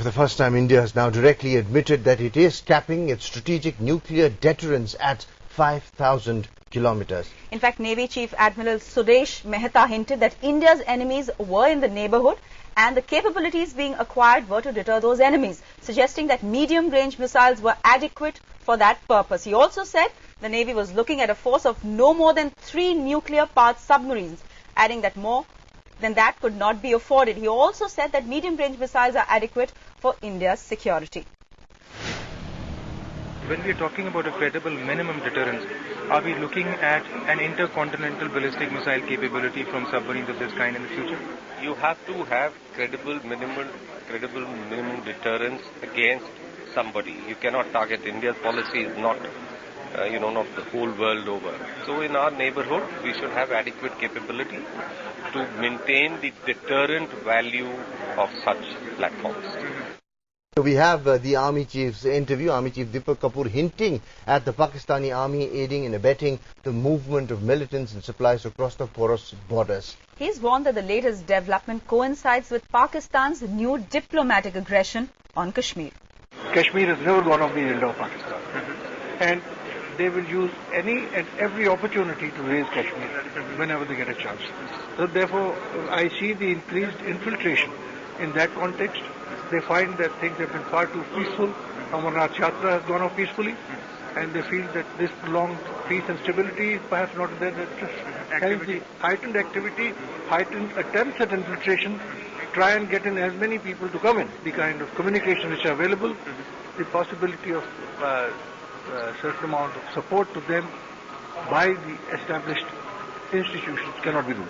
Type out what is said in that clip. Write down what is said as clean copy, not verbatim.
For the first time, India has now directly admitted that it is capping its strategic nuclear deterrence at 5,000 kilometers. In fact, Navy Chief Admiral Sudesh Mehta hinted that India's enemies were in the neighborhood and the capabilities being acquired were to deter those enemies, suggesting that medium-range missiles were adequate for that purpose. He also said the Navy was looking at a force of no more than 3 nuclear-powered submarines, adding that more than that could not be afforded. He also said that medium-range missiles are adequate for India's security. When we are talking about a credible minimum deterrence, are we looking at an intercontinental ballistic missile capability from submarines of this kind in the future? You have to have credible minimum deterrence against somebody. You cannot target. India's policy is not not the whole world over. So in our neighborhood, we should have adequate capability to maintain the deterrent value of such platforms. So we have the Army Chief's interview, Army Chief Deepak Kapoor hinting at the Pakistani Army aiding and abetting the movement of militants and supplies across the porous borders. He's warned that the latest development coincides with Pakistan's new diplomatic aggression on Kashmir. Kashmir has never gone off the agenda of Pakistan. And they will use any and every opportunity to raise Kashmir whenever they get a chance. So therefore, I see the increased infiltration in that context. They find that things have been far too peaceful. Amarnath Yatra has gone off peacefully, and they feel that this prolonged peace and stability is perhaps not in their interest. Hence the heightened activity, heightened attempts at infiltration, try and get in as many people to come in. The kind of communications which are available, the possibility of certain amount of support to them by the established institutions cannot be ruled.